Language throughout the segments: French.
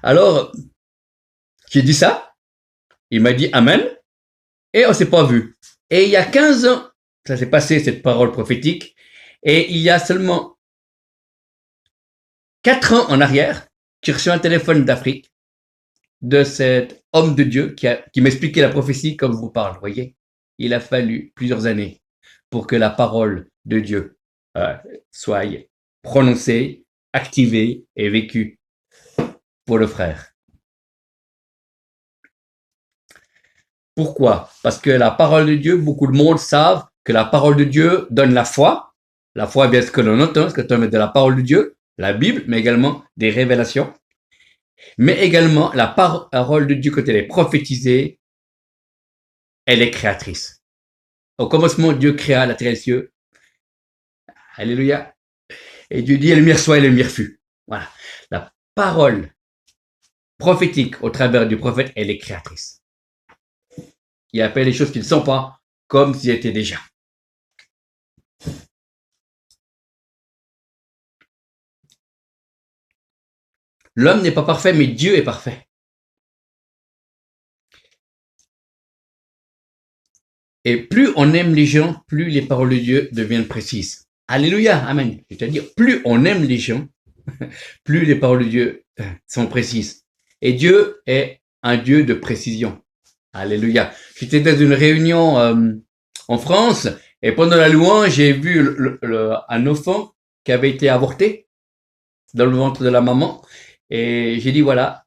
Alors, j'ai dit ça, il m'a dit Amen, et on s'est pas vu. Et il y a 15 ans, ça s'est passé, cette parole prophétique, et il y a seulement 4 ans en arrière, j'ai reçu un téléphone d'Afrique de cet homme de Dieu qui m'expliquait la prophétie comme je vous parle, vous voyez. Il a fallu plusieurs années pour que la parole de Dieu euh, soit prononcée, activée et vécue pour le frère. Pourquoi? Parce que la parole de Dieu, beaucoup de monde savent que la parole de Dieu donne la foi. La foi est bien ce que l'on entend, ce que l'on met de la parole de Dieu, la Bible, mais également des révélations. Mais également, la parole de Dieu, quand elle est prophétisée, elle est créatrice. Au commencement, Dieu créa la terre et les cieux. Alléluia. Et Dieu dit, et la lumière soit et la lumière fut. Voilà. La parole prophétique au travers du prophète, elle est créatrice. Il appelle les choses qui ne sont pas comme s'ils étaient déjà. L'homme n'est pas parfait, mais Dieu est parfait. Et plus on aime les gens, plus les paroles de Dieu deviennent précises. Alléluia, amen. C'est-à-dire, plus on aime les gens, plus les paroles de Dieu sont précises. Et Dieu est un Dieu de précision. Alléluia. J'étais dans une réunion en France et pendant la louange, j'ai vu un enfant qui avait été avorté dans le ventre de la maman. Et j'ai dit, voilà,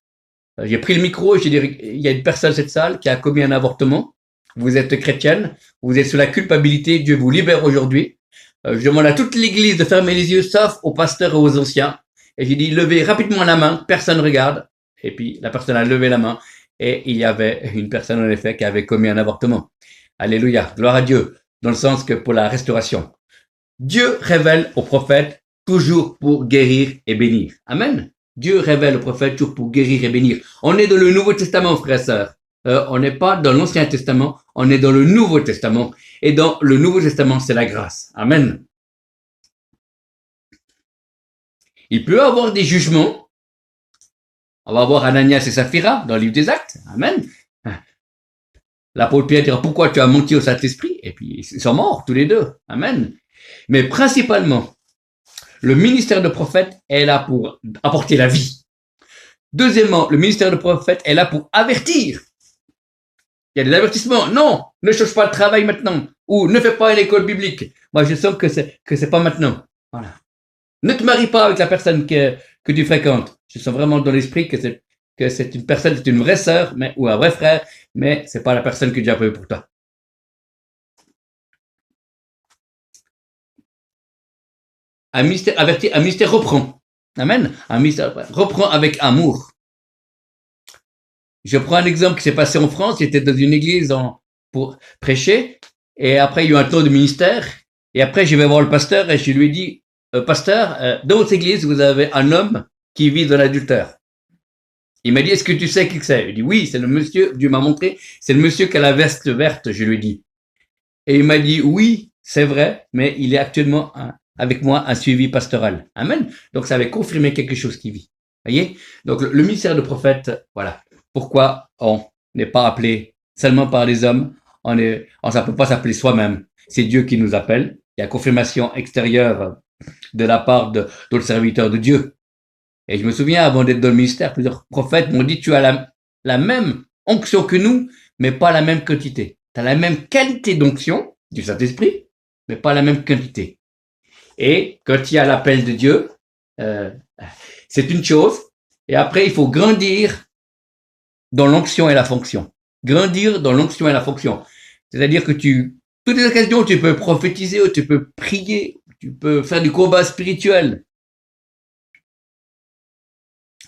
j'ai pris le micro et j'ai dit, il y a une personne dans cette salle qui a commis un avortement. Vous êtes chrétienne, vous êtes sous la culpabilité, Dieu vous libère aujourd'hui. Je demande à toute l'église de fermer les yeux, sauf aux pasteurs et aux anciens. Et j'ai dit, levez rapidement la main, personne ne regarde. Et puis la personne a levé la main et il y avait une personne en effet qui avait commis un avortement. Alléluia, gloire à Dieu, dans le sens que pour la restauration. Dieu révèle aux prophètes toujours pour guérir et bénir. Amen. Dieu révèle aux prophètes toujours pour guérir et bénir. On est dans le Nouveau Testament, frères et sœurs. On n'est pas dans l'Ancien Testament, on est dans le Nouveau Testament. Et dans le Nouveau Testament, c'est la grâce. Amen. Il peut y avoir des jugements. On va voir Ananias et Saphira dans le livre des Actes. Amen. L'apôtre Pierre dira, pourquoi tu as menti au Saint-Esprit? Et puis, ils sont morts, tous les deux. Amen. Mais principalement, le ministère de prophète est là pour apporter la vie. Deuxièmement, le ministère de prophète est là pour avertir. Il y a des avertissements. Non, ne cherche pas le travail maintenant. Ou ne fais pas une école biblique. Moi, je sens que c'est pas maintenant. Voilà. Ne te marie pas avec la personne que tu fréquentes. Je sens vraiment dans l'esprit que c'est une personne, c'est une vraie sœur, ou un vrai frère, mais c'est pas la personne que Dieu a prévue pour toi. Un ministère averti, un ministère reprend. Amen. Un ministère reprend avec amour. Je prends un exemple qui s'est passé en France. J'étais dans une église pour prêcher. Et après, il y a eu un tour de ministère. Et après, je vais voir le pasteur et je lui ai dit, pasteur, dans votre église, vous avez un homme qui vit dans l'adultère. Il m'a dit, est-ce que tu sais qui c'est? Il dit, oui, c'est le monsieur, Dieu m'a montré, c'est le monsieur qui a la veste verte, je lui ai dit. Et il m'a dit, oui, c'est vrai, mais il est actuellement avec moi un suivi pastoral. Amen. Donc ça avait confirmé quelque chose qui vit. Voyez? Donc le ministère de prophète, voilà. Pourquoi on n'est pas appelé seulement par les hommes, on ne peut pas s'appeler soi-même. C'est Dieu qui nous appelle. Il y a confirmation extérieure de la part d'autres serviteurs de Dieu. Et je me souviens, avant d'être dans le ministère, plusieurs prophètes m'ont dit, tu as la même onction que nous, mais pas la même quantité. Tu as la même qualité d'onction du Saint-Esprit, mais pas la même quantité. Et quand il y a l'appel de Dieu, c'est une chose. Et après, il faut grandir dans l'onction et la fonction. Grandir dans l'onction et la fonction. C'est-à-dire que toutes les occasions où tu peux prophétiser, où tu peux prier, tu peux faire du combat spirituel,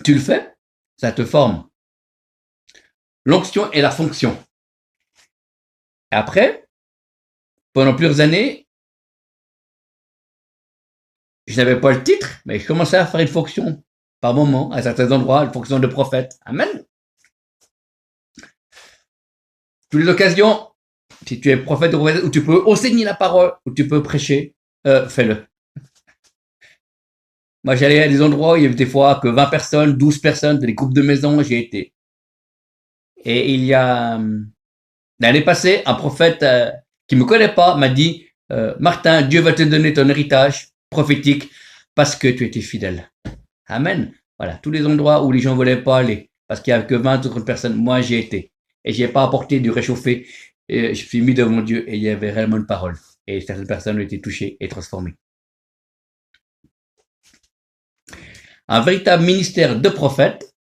tu le fais, ça te forme. L'onction et la fonction. Et après, pendant plusieurs années, je n'avais pas le titre, mais je commençais à faire une fonction par moment, à certains endroits, une fonction de prophète. Amen. Toutes les occasions, si tu es prophète où tu peux enseigner la parole, où tu peux prêcher, fais-le. Moi, j'allais à des endroits où il y avait des fois que 20 personnes, 12 personnes, des groupes de maisons, j'ai été. Et il y a, l'année passée, un prophète qui me connaît pas m'a dit, Martin, Dieu va te donner ton héritage prophétique parce que tu étais fidèle. Amen. Voilà, tous les endroits où les gens voulaient pas aller, parce qu'il y avait que 20 autres personnes, moi j'ai été. Et j'ai pas apporté du réchauffé. Et je suis mis devant Dieu et il y avait réellement une parole. Et certaines personnes ont été touchées et transformées. Un véritable ministère de prophète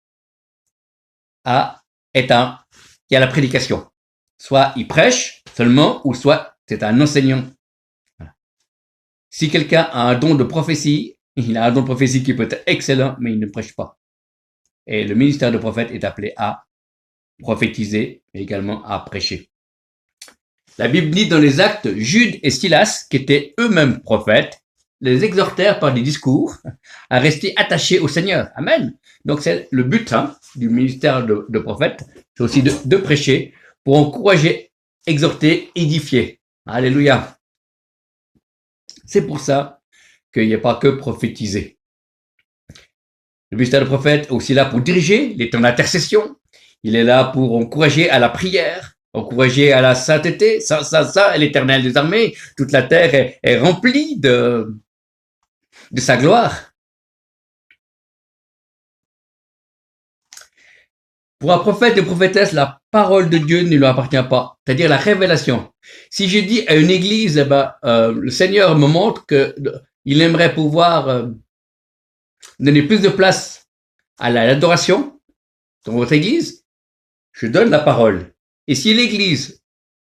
est il y a la prédication. Soit il prêche seulement, ou soit c'est un enseignant. Voilà. Si quelqu'un a un don de prophétie, il a un don de prophétie qui peut être excellent, mais il ne prêche pas. Et le ministère de prophète est appelé à prophétiser, mais également à prêcher. La Bible dit dans les Actes, Jude et Silas, qui étaient eux-mêmes prophètes, les exhortèrent par des discours à rester attachés au Seigneur. Amen. Donc c'est le but du ministère de prophète, c'est aussi de prêcher pour encourager, exhorter, édifier. Alléluia. C'est pour ça qu'il n'y a pas que prophétiser. Le ministère de prophète est aussi là pour diriger, il est en intercession, il est là pour encourager à la prière, encourager à la sainteté, ça, l'éternel des armées, toute la terre est remplie de sa gloire. Pour un prophète et prophétesse, la parole de Dieu ne lui appartient pas, c'est-à-dire la révélation. Si je dis à une église, le Seigneur me montre qu'il aimerait pouvoir donner plus de place à l'adoration dans votre église, je donne la parole. Et si l'église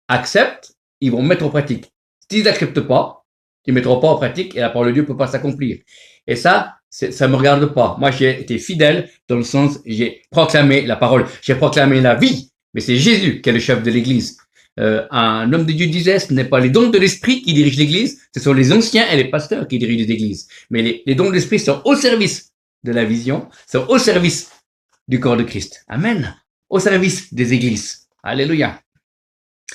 accepte, ils vont mettre en pratique. S'ils n'acceptent pas, ils ne mettront pas en pratique et la parole de Dieu ne peut pas s'accomplir. Et ça ne me regarde pas. Moi, j'ai été fidèle dans le sens, j'ai proclamé la parole, j'ai proclamé la vie. Mais c'est Jésus qui est le chef de l'église. Un homme de Dieu disait, ce n'est pas les dons de l'esprit qui dirigent l'église, ce sont les anciens et les pasteurs qui dirigent l'église. Mais les dons de l'esprit sont au service de la vision, sont au service du corps de Christ. Amen. Au service des églises. Alléluia.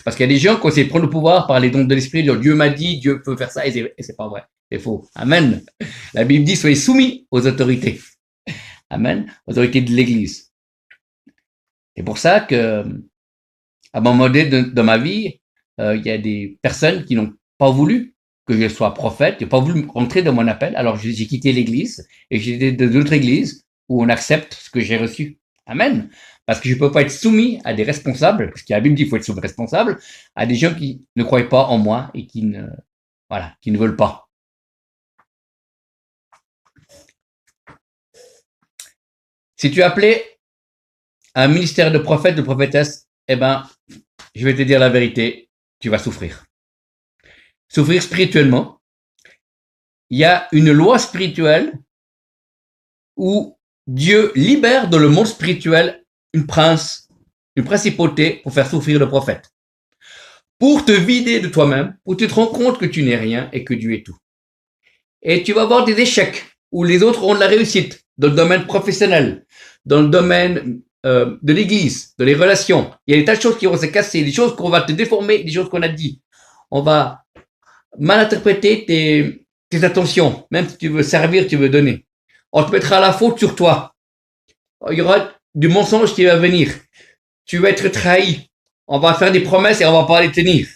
Parce qu'il y a des gens qui essaient de prendre le pouvoir par les dons de l'esprit, dire Dieu m'a dit, Dieu peut faire ça, et c'est pas vrai. C'est faux. Amen. La Bible dit, soyez soumis aux autorités. Amen. Aux autorités de l'église. C'est pour ça que, à un moment donné de ma vie, il y a des personnes qui n'ont pas voulu que je sois prophète, qui n'ont pas voulu rentrer dans mon appel. Alors j'ai quitté l'église et j'ai été dans d'autres églises où on accepte ce que j'ai reçu. Amen. Parce que je ne peux pas être soumis à des responsables, parce qu'il y a la Bible dit qu'il faut être soumis responsable, à des gens qui ne croient pas en moi et qui ne veulent pas. Si tu es appelé à un ministère de prophète, de prophétesse, je vais te dire la vérité, tu vas souffrir. Souffrir spirituellement. Il y a une loi spirituelle où Dieu libère dans le monde spirituel une principauté pour faire souffrir le prophète. Pour te vider de toi-même, pour que tu te rends compte que tu n'es rien et que Dieu est tout. Et tu vas avoir des échecs où les autres ont de la réussite dans le domaine professionnel, dans le domaine de l'église, de les relations. Il y a des tas de choses qui vont se casser, des choses qu'on va te déformer, des choses qu'on a dit. On va mal interpréter tes attentions, même si tu veux servir, tu veux donner. On te mettra la faute sur toi. Il y aura du mensonge qui va venir. Tu vas être trahi. On va faire des promesses et on va pas les tenir.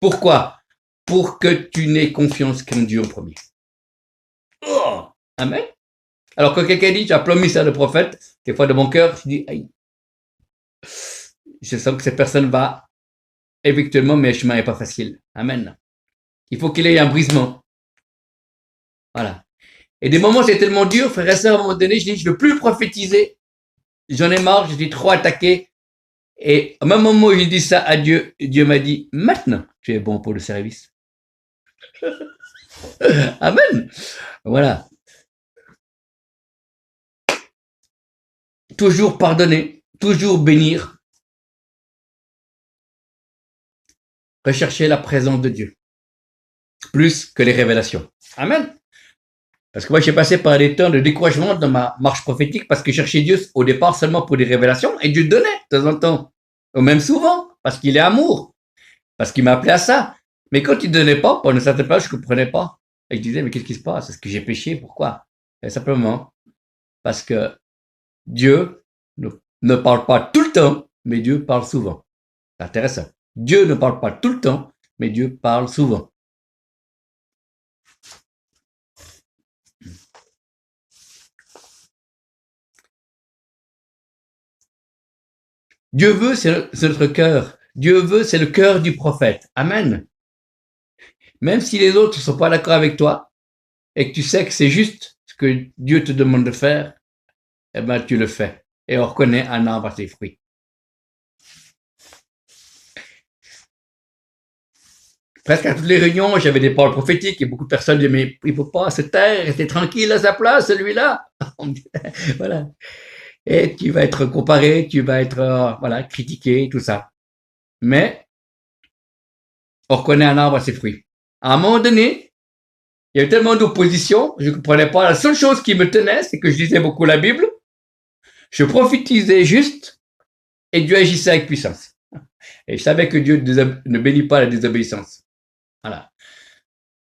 Pourquoi? Pour que tu n'aies confiance qu'en Dieu en premier. Oh, amen. Alors quand quelqu'un dit, tu as plein de mystères de prophète, des fois de mon cœur, je dis, aïe, je sens que cette personne va, effectivement, mais le chemin n'est pas facile. Amen. Il faut qu'il ait un brisement. Voilà. Et des moments, c'est tellement dur, frère et sœur, à un moment donné, je dis, je ne veux plus prophétiser. J'en ai marre, j'étais trop attaqué. Et au même moment où j'ai dit ça à Dieu, Dieu m'a dit, maintenant, tu es bon pour le service. Amen. Voilà. Toujours pardonner, toujours bénir. Rechercher la présence de Dieu. Plus que les révélations. Amen. Parce que moi, j'ai passé par des temps de découragement dans ma marche prophétique parce que je cherchais Dieu au départ seulement pour des révélations et Dieu donnait de temps en temps. Ou même souvent, parce qu'il est amour. Parce qu'il m'a appelé à ça. Mais quand il ne donnait pas, pendant une certaine période, je ne comprenais pas. Et je disais, mais qu'est-ce qui se passe? Est-ce que j'ai péché? Pourquoi? Et simplement parce que Dieu ne parle pas tout le temps, mais Dieu parle souvent. C'est intéressant. Dieu ne parle pas tout le temps, mais Dieu parle souvent. Dieu veut, c'est notre cœur. Dieu veut, c'est le cœur du prophète. Amen. Même si les autres ne sont pas d'accord avec toi et que tu sais que c'est juste ce que Dieu te demande de faire, eh ben, tu le fais. Et on reconnaît un arbre à ses fruits. Presque à toutes les réunions, j'avais des paroles prophétiques et beaucoup de personnes disaient, mais il ne faut pas se taire, rester tranquille à sa place, celui-là. Voilà. Et tu vas être comparé, tu vas être, voilà, critiqué, tout ça. Mais, on reconnaît un arbre à ses fruits. À un moment donné, il y avait tellement d'opposition, je ne comprenais pas. La seule chose qui me tenait, c'est que je lisais beaucoup la Bible, je prophétisais juste, et Dieu agissait avec puissance. Et je savais que Dieu ne bénit pas la désobéissance. Voilà.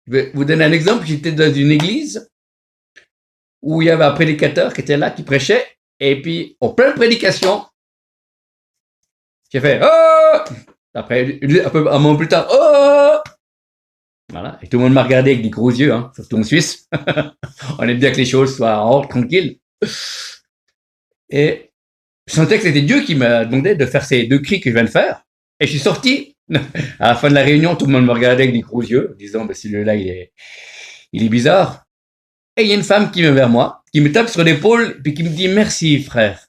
Je vais vous donner un exemple. J'étais dans une église où il y avait un prédicateur qui était là, qui prêchait, et puis, en pleine prédication, j'ai fait, oh! Après, un moment plus tard, oh! Voilà. Et tout le monde m'a regardé avec des gros yeux, hein, surtout en Suisse. On aime bien que les choses soient en ordre, tranquilles. Et je sentais que c'était Dieu qui m'a demandé de faire ces deux cris que je viens de faire. Et je suis sorti. À la fin de la réunion, tout le monde me regardait avec des gros yeux, disant, bah, celui-là, il est bizarre. Et il y a une femme qui vient vers moi, qui me tape sur l'épaule, puis qui me dit, merci, frère.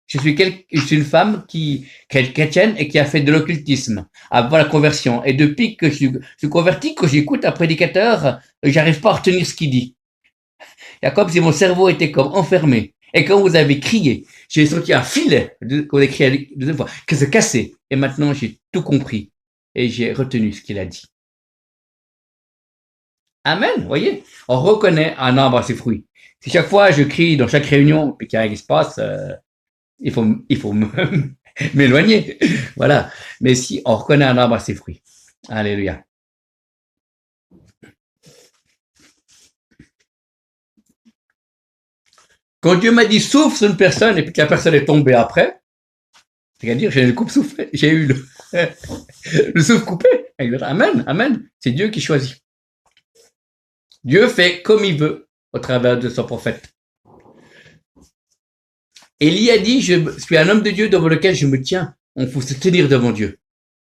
Je suis une femme qui est chrétienne et qui a fait de l'occultisme avant la conversion. Et depuis que je suis converti, quand j'écoute un prédicateur, j'arrive pas à retenir ce qu'il dit. Il y a comme si mon cerveau était comme enfermé. Et quand vous avez crié, j'ai senti un filet, quand vous avez crié la deuxième fois, que se casser. Et maintenant, j'ai tout compris. Et j'ai retenu ce qu'il a dit. Amen, vous voyez. On reconnaît un arbre à ses fruits. Si chaque fois je crie dans chaque réunion, et qu'il y a rien qui se passe, il faut m'éloigner. Voilà. Mais si on reconnaît un arbre à ses fruits. Alléluia. Quand Dieu m'a dit souffle sur une personne et puis que la personne est tombée après, c'est-à-dire j'ai eu le coupe souffle, j'ai eu le souffle coupé. Amen, amen. C'est Dieu qui choisit. Dieu fait comme il veut au travers de son prophète. Élie a dit, je suis un homme de Dieu devant lequel je me tiens. On faut se tenir devant Dieu.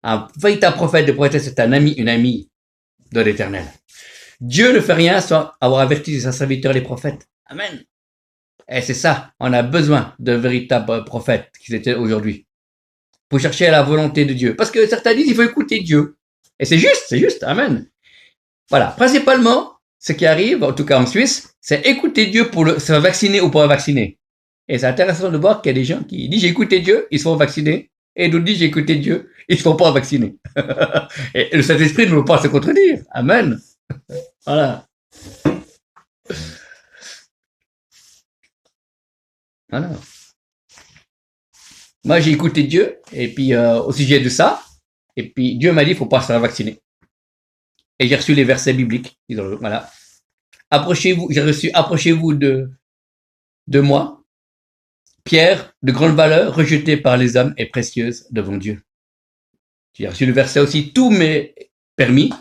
Un véritable prophète de prophète, c'est un ami, une amie de l'Éternel. Dieu ne fait rien sans avoir averti ses serviteurs les prophètes. Amen. Et c'est ça, on a besoin de véritables prophètes qui étaient aujourd'hui. Pour chercher la volonté de Dieu. Parce que certains disent qu'il faut écouter Dieu. Et c'est juste, amen. Voilà, principalement, ce qui arrive, en tout cas en Suisse, c'est écouter Dieu pour se faire vacciner ou pas vacciner. Et c'est intéressant de voir qu'il y a des gens qui disent j'ai écouté Dieu, ils se font vacciner, et d'autres disent j'ai écouté Dieu, ils se font pas vacciner. Et le Saint-Esprit ne veut pas se contredire. Amen. Voilà. Voilà. Moi, j'ai écouté Dieu, et puis au sujet de ça, et puis Dieu m'a dit, il faut pas se faire vacciner. Et j'ai reçu les versets bibliques. Voilà. Approchez-vous, j'ai reçu, approchez-vous de moi, pierre de grande valeur, rejetée par les hommes et précieuse devant Dieu. J'ai reçu le verset aussi, tout m'est permis,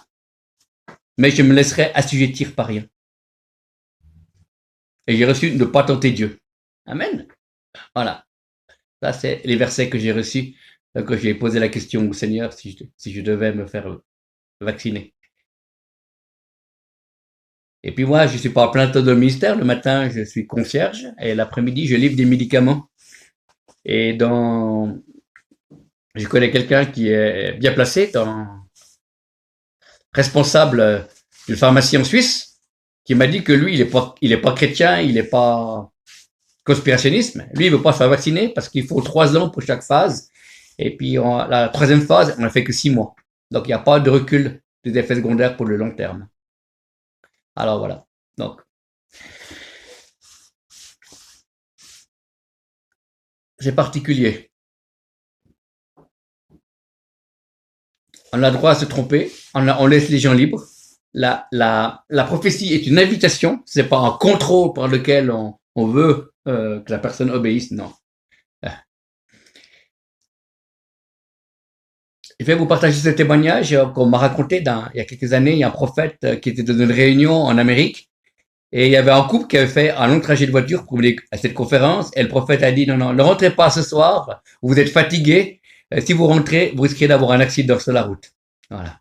mais je me laisserai assujettir par rien. Et j'ai reçu ne pas tenter Dieu. Amen. Voilà. Ça, c'est les versets que j'ai reçus quand j'ai posé la question au Seigneur si je devais me faire vacciner. Et puis moi, je suis pas en plein temps de ministère. Le matin, je suis concierge et l'après-midi, je livre des médicaments. Et je connais quelqu'un qui est bien placé, responsable d'une pharmacie en Suisse, qui m'a dit que lui, il est pas chrétien, il est pas conspirationniste. Lui, il veut pas se faire vacciner parce qu'il faut 3 ans pour chaque phase. Et puis, la troisième phase, on n'a fait que 6 mois. Donc, il n'y a pas de recul des effets secondaires pour le long terme. Alors, voilà. Donc, c'est particulier. On a le droit à se tromper. On laisse les gens libres. la prophétie est une invitation, c'est pas un contrôle par lequel on veut que la personne obéisse, non. Je vais vous partager ce témoignage qu'on m'a raconté il y a quelques années. Il y a un prophète qui était dans une réunion en Amérique et il y avait un couple qui avait fait un long trajet de voiture pour venir à cette conférence et le prophète a dit non, ne rentrez pas ce soir, vous êtes fatigués. Si vous rentrez, vous risquez d'avoir un accident sur la route. Voilà.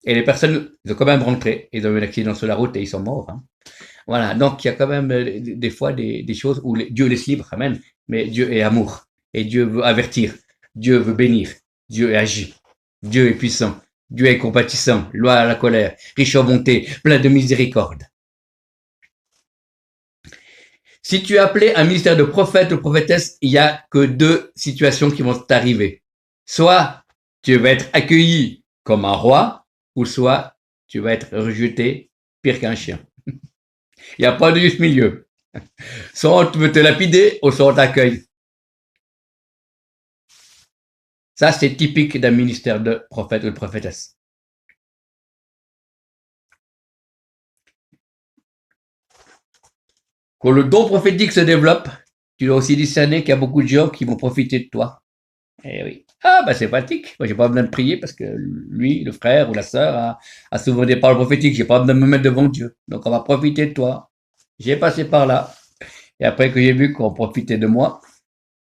Et les personnes, ils ont quand même rentré, ils ont eu un accident sur la route et ils sont morts. Hein. Voilà, donc il y a quand même des fois des choses où Dieu laisse libre, amen, mais Dieu est amour, et Dieu veut avertir, Dieu veut bénir, Dieu agit, Dieu est puissant, Dieu est compatissant, loin à la colère, riche en bonté, plein de miséricorde. Si tu es appelé à un ministère de prophète ou prophétesse, il n'y a que deux situations qui vont t'arriver. Soit tu vas être accueilli comme un roi, ou soit tu vas être rejeté pire qu'un chien. Il n'y a pas de juste milieu. Soit on veut te lapider, ou soit on t'accueille. Ça, c'est typique d'un ministère de prophète ou de prophétesse. Quand le don prophétique se développe, tu dois aussi discerner qu'il y a beaucoup de gens qui vont profiter de toi. Eh oui. Ah, bah c'est pratique. Moi, j'ai pas besoin de prier parce que lui, le frère ou la sœur, a souvent des paroles prophétiques. J'ai pas besoin de me mettre devant Dieu. Donc, on va profiter de toi. J'ai passé par là. Et après que j'ai vu qu'on profitait de moi,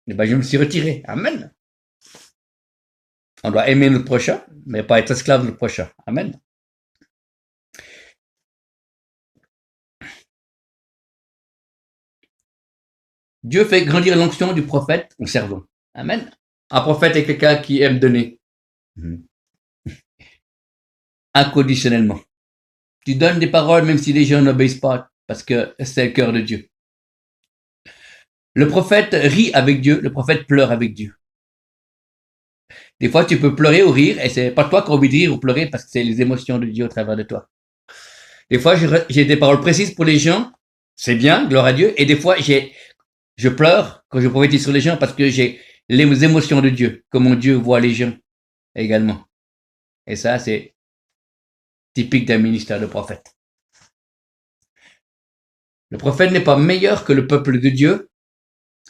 eh ben, je me suis retiré. Amen. On doit aimer notre prochain, mais pas être esclave de notre prochain. Amen. Dieu fait grandir l'onction du prophète en servant. Amen. Un prophète est quelqu'un qui aime donner. Inconditionnellement. Tu donnes des paroles même si les gens n'obéissent pas, parce que c'est le cœur de Dieu. Le prophète rit avec Dieu, le prophète pleure avec Dieu. Des fois, tu peux pleurer ou rire, et c'est pas toi qui as envie de rire ou pleurer, parce que c'est les émotions de Dieu au travers de toi. Des fois, j'ai des paroles précises pour les gens, c'est bien, gloire à Dieu, et des fois, je pleure quand je prophétise sur les gens, parce que j'ai les émotions de Dieu, comment Dieu voit les gens également. Et ça, c'est typique d'un ministère de prophète. Le prophète n'est pas meilleur que le peuple de Dieu.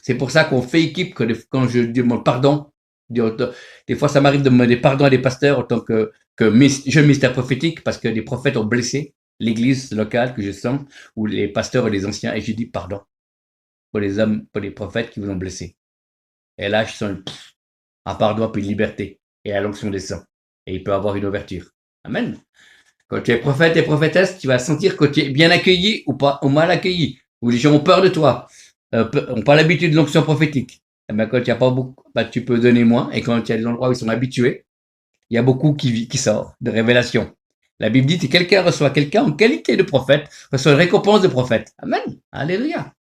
C'est pour ça qu'on fait équipe quand je demande pardon. Des fois, ça m'arrive de demander pardon à des pasteurs en tant que jeune ministère prophétique parce que des prophètes ont blessé l'église locale que je sens, ou les pasteurs et les anciens, et je dis pardon pour les hommes, pour les prophètes qui vous ont blessé. Et là, je sens un pardon puis une liberté. Et à l'onction descend. Et il peut avoir une ouverture. Amen. Quand tu es prophète et prophétesse, tu vas sentir que tu es bien accueilli ou pas, ou mal accueilli, ou les gens ont peur de toi, ont pas l'habitude de l'onction prophétique. Et ben, quand il n'y a pas beaucoup, ben, tu peux donner moins, et quand il y a des endroits où ils sont habitués, il y a beaucoup qui sort de révélation. La Bible dit que quelqu'un reçoit quelqu'un en qualité de prophète, reçoit une récompense de prophète. Amen. Alléluia.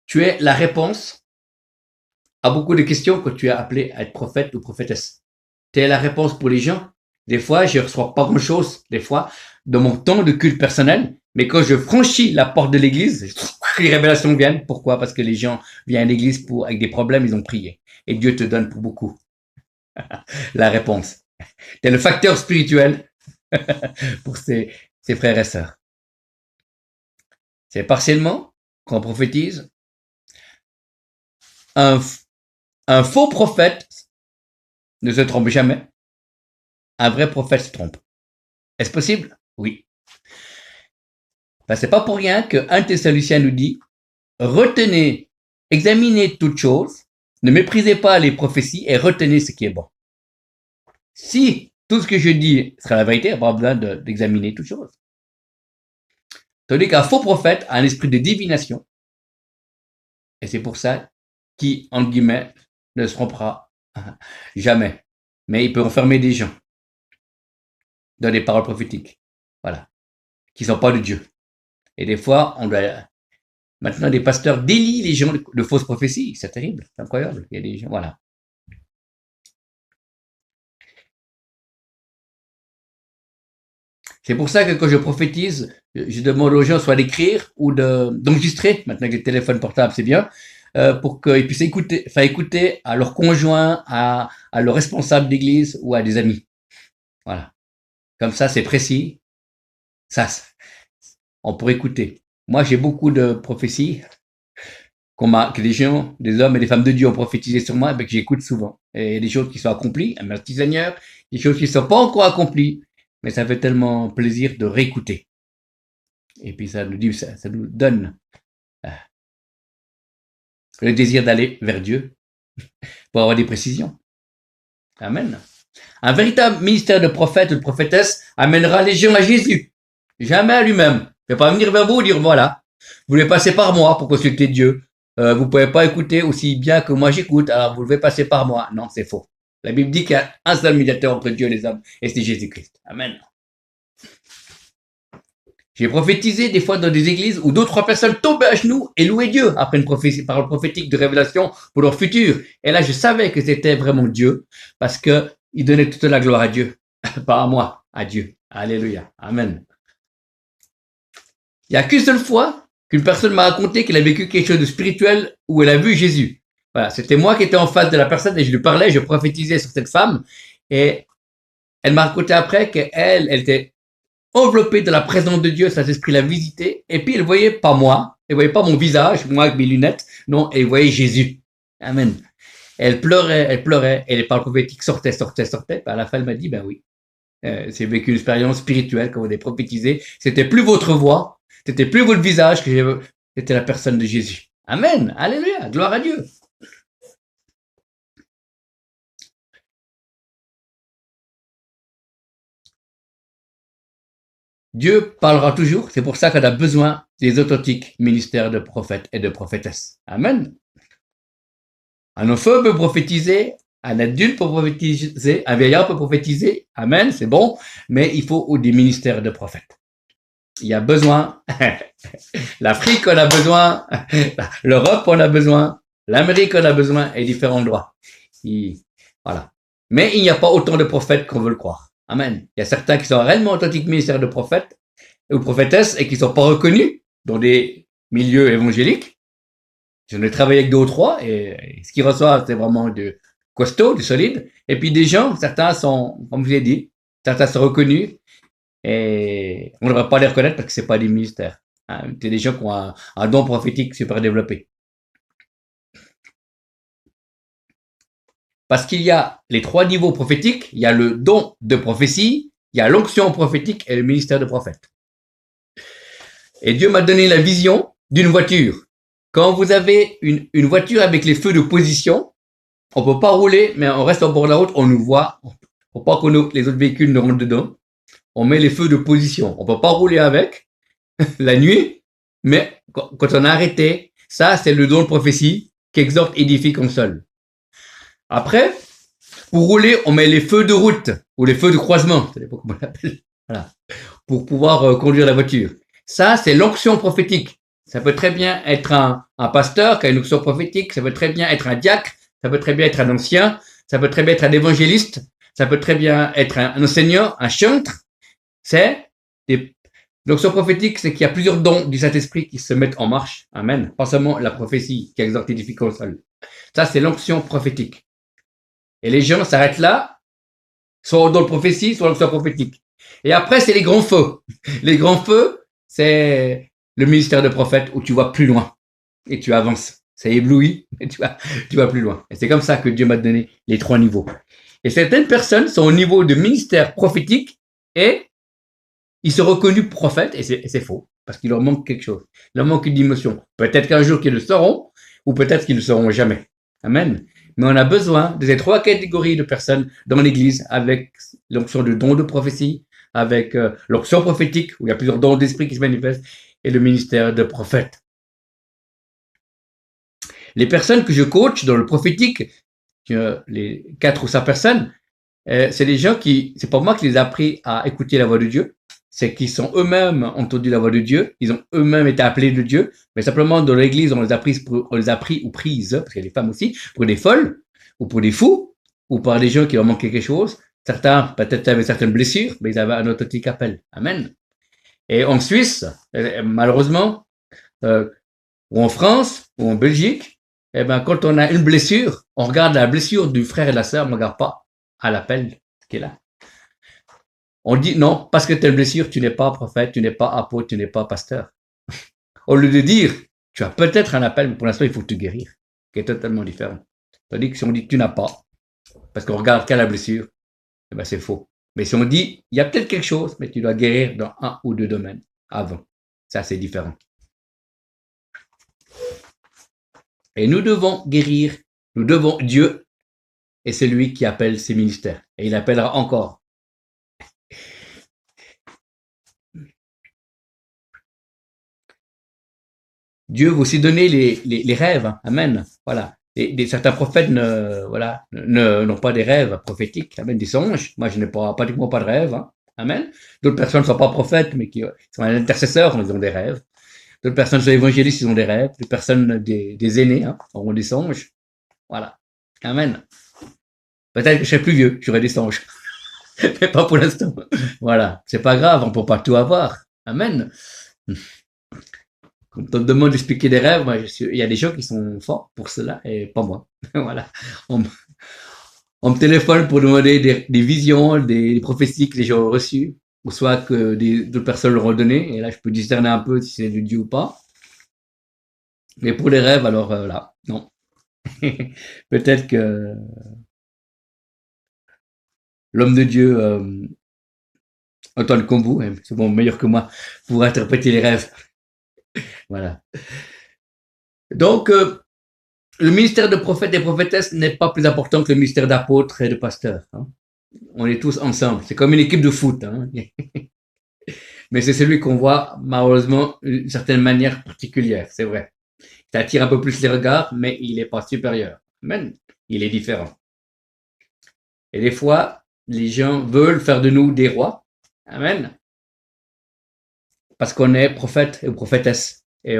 Tu es la réponse à beaucoup de questions que tu es appelé à être prophète ou prophétesse. Tu es la réponse pour les gens. Des fois, je ne reçois pas grand-chose, des fois, de mon temps de culte personnel, mais quand je franchis la porte de l'église, les révélations viennent. Pourquoi? Parce que les gens viennent à l'église avec des problèmes, ils ont prié. Et Dieu te donne pour beaucoup la réponse. Tu es le facteur spirituel pour ses frères et sœurs. C'est partiellement qu'on prophétise. Un faux prophète ne se trompe jamais. Un vrai prophète se trompe. Est-ce possible? Oui. Ben, c'est pas pour rien que 1 Thessaloniciens nous dit retenez, examinez toutes choses, ne méprisez pas les prophéties et retenez ce qui est bon. Si tout ce que je dis sera la vérité, il n'y a pas besoin d'examiner toutes choses. Tandis qu'un faux prophète a un esprit de divination, et c'est pour ça qu'il, entre guillemets, ne se trompera jamais. Mais il peut enfermer des gens dans des paroles prophétiques, voilà, qui ne sont pas de Dieu. Et des fois, on doit. Maintenant, des pasteurs délient les gens de fausses prophéties. C'est terrible, c'est incroyable. Il y a des gens, voilà. C'est pour ça que quand je prophétise, je demande aux gens soit d'écrire ou d'enregistrer. Maintenant que les téléphones portables, c'est bien. pour qu'ils puissent faire écouter à leurs conjoints, à leurs responsables d'église ou à des amis. Voilà. Comme ça, c'est précis. Ça, on pourrait écouter. Moi, j'ai beaucoup de prophéties que des gens, des hommes et des femmes de Dieu ont prophétisé sur moi, que j'écoute souvent. Et des choses qui sont accomplies, merci Seigneur, des choses qui ne sont pas encore accomplies, mais ça fait tellement plaisir de réécouter. Et puis ça nous donne le désir d'aller vers Dieu pour avoir des précisions. Amen. Un véritable ministère de prophète ou de prophétesse amènera les gens à Jésus, jamais à lui-même. Il ne va pas venir vers vous et dire voilà, vous devez passer par moi pour consulter Dieu. Vous pouvez pas écouter aussi bien que moi j'écoute, alors vous devez passer par moi. Non, c'est faux. La Bible dit qu'il y a un seul médiateur entre Dieu et les hommes, et c'est Jésus-Christ. Amen. J'ai prophétisé des fois dans des églises où 2 ou 3 personnes tombaient à genoux et louaient Dieu après une parole prophétique de révélation pour leur futur. Et là, je savais que c'était vraiment Dieu parce que il donnait toute la gloire à Dieu, pas à moi, à Dieu. Alléluia. Amen. Il n'y a qu'une seule fois qu'une personne m'a raconté qu'elle a vécu quelque chose de spirituel où elle a vu Jésus. Voilà, c'était moi qui étais en face de la personne et je lui parlais, je prophétisais sur cette femme et elle m'a raconté après qu'elle était enveloppée de la présence de Dieu, Saint-Esprit l'a visité et puis elle voyait pas moi, elle voyait pas mon visage, moi avec mes lunettes, non, elle voyait Jésus. Amen. Elle pleurait et les paroles prophétiques sortaient. Puis à la fin, elle m'a dit, ben oui, j'ai vécu une expérience spirituelle quand vous avez prophétisé. C'était plus votre voix, c'était plus votre visage c'était la personne de Jésus. Amen. Alléluia. Gloire à Dieu. Dieu parlera toujours. C'est pour ça qu'on a besoin des authentiques ministères de prophètes et de prophétesses. Amen. Un enfant peut prophétiser, un adulte peut prophétiser, un vieillard peut prophétiser. Amen, c'est bon. Mais il faut des ministères de prophètes. Il y a besoin. L'Afrique, on a besoin. L'Europe, on a besoin. L'Amérique, on a besoin. Et différents endroits. Voilà. Mais il n'y a pas autant de prophètes qu'on veut le croire. Amen. Il y a certains qui sont réellement authentiques ministères de prophètes ou prophétesses et qui ne sont pas reconnus dans des milieux évangéliques. J'en ai travaillé avec 2 ou 3 et ce qu'ils reçoivent, c'est vraiment de costaud, de solide. Et puis des gens, certains sont, comme je l'ai dit, certains sont reconnus et on ne devrait pas les reconnaître parce que c'est pas des ministères. Hein. C'est des gens qui ont un don prophétique super développé. Parce qu'il y a les 3 niveaux prophétiques, il y a le don de prophétie, il y a l'onction prophétique et le ministère de prophète. Et Dieu m'a donné la vision d'une voiture. Quand vous avez une voiture avec les feux de position, on peut pas rouler, mais on reste au bord de la route, on nous voit. Faut pas que les autres véhicules ne rentrent dedans. On met les feux de position. On peut pas rouler avec la nuit, mais quand on a arrêté, ça, c'est le don de prophétie qui exhorte, édifie, console. Après, pour rouler, on met les feux de route ou les feux de croisement, ça dépend comment on l'appelle. Voilà, pour pouvoir conduire la voiture. Ça, c'est l'onction prophétique. Ça peut très bien être un pasteur qui a une onction prophétique. Ça peut très bien être un diacre. Ça peut très bien être un ancien. Ça peut très bien être un évangéliste. Ça peut très bien être un enseignant, un chantre. L'onction prophétique, c'est qu'il y a plusieurs dons du Saint-Esprit qui se mettent en marche. Amen. Pas seulement la prophétie qui exhorte, édifie, console. Ça, c'est l'onction prophétique. Et les gens s'arrêtent là, soit dans le prophétie, soit l'onction prophétique. Et après, c'est les grands feux. Les grands feux, c'est le ministère de prophète où tu vois plus loin et tu avances. Ça éblouit et tu vas plus loin. Et c'est comme ça que Dieu m'a donné les 3 niveaux. Et certaines personnes sont au niveau de ministère prophétique et ils sont reconnus prophètes et c'est faux parce qu'il leur manque quelque chose. Il leur manque une dimension. Peut-être qu'un jour qu'ils le sauront ou peut-être qu'ils ne le sauront jamais. Amen. Mais on a besoin de ces 3 catégories de personnes dans l'Église avec l'onction de don de prophétie, avec l'onction prophétique où il y a plusieurs dons d'esprit qui se manifestent et le ministère de prophète. Les personnes que je coach dans le prophétique, les 4 ou 5 personnes, c'est des gens c'est pas moi qui les ai appris à écouter la voix de Dieu, c'est qu'ils sont eux-mêmes entendu la voix de Dieu, ils ont eux-mêmes été appelés de Dieu, mais simplement dans l'église on les a pris ou prises, parce qu'il y a des femmes aussi, pour des folles, ou pour des fous, ou par des gens qui leur manquent quelque chose. Certains, peut-être avaient certaines blessures, mais ils avaient un authentique appel. Amen. Et en Suisse, malheureusement, ou en France, ou en Belgique, Eh ben, quand on a une blessure, on regarde la blessure du frère et de la sœur, on ne regarde pas à l'appel qui est là. On dit non, parce que telle blessure, tu n'es pas prophète, tu n'es pas apôtre, tu n'es pas pasteur. Au lieu de dire, tu as peut-être un appel, mais pour l'instant, il faut te guérir, qui est totalement différent. Tandis que si on dit tu n'as pas, parce qu'on regarde qu'à la blessure, eh ben c'est faux. Mais si on dit, il y a peut-être quelque chose, mais tu dois guérir dans un ou deux domaines avant. Ça, c'est différent. Et nous devons guérir, nous devons, Dieu est celui qui appelle ses ministères. Et il appellera encore. Dieu veut aussi donner les rêves. Hein. Amen. Voilà. Certains prophètes n'ont pas des rêves prophétiques. Amen. Des songes. Moi, je n'ai pas, pratiquement pas de rêves. Hein. Amen. D'autres personnes ne sont pas prophètes, mais qui sont intercesseurs, ils ont des rêves. D'autres personnes sont évangélistes, ils ont des rêves. Des personnes, des aînés, hein, auront des songes. Voilà. Amen. Peut-être que je serai plus vieux, j'aurai des songes. Mais pas pour l'instant. Voilà. C'est pas grave, on peut pas tout avoir. Amen. Quand on me demande d'expliquer des rêves, moi, il y a des gens qui sont forts pour cela et pas moi. Voilà. On, on me téléphone pour demander des visions, des prophéties que les gens ont reçues, ou soit que d'autres personnes leur ont donné, et là je peux discerner un peu si c'est de Dieu ou pas. Mais pour les rêves, alors là, non. Peut-être que l'homme de Dieu, Antoine Combo, c'est bon, meilleur que moi, pour interpréter les rêves. Voilà. Donc, le ministère de prophète et prophétesse n'est pas plus important que le ministère d'apôtre et de pasteur. Hein. On est tous ensemble. C'est comme une équipe de foot. Hein. Mais c'est celui qu'on voit, malheureusement, d'une certaine manière particulière. C'est vrai. Ça attire un peu plus les regards, mais il n'est pas supérieur. Amen. Il est différent. Et des fois, les gens veulent faire de nous des rois. Amen. Parce qu'on est prophète et prophétesse. Et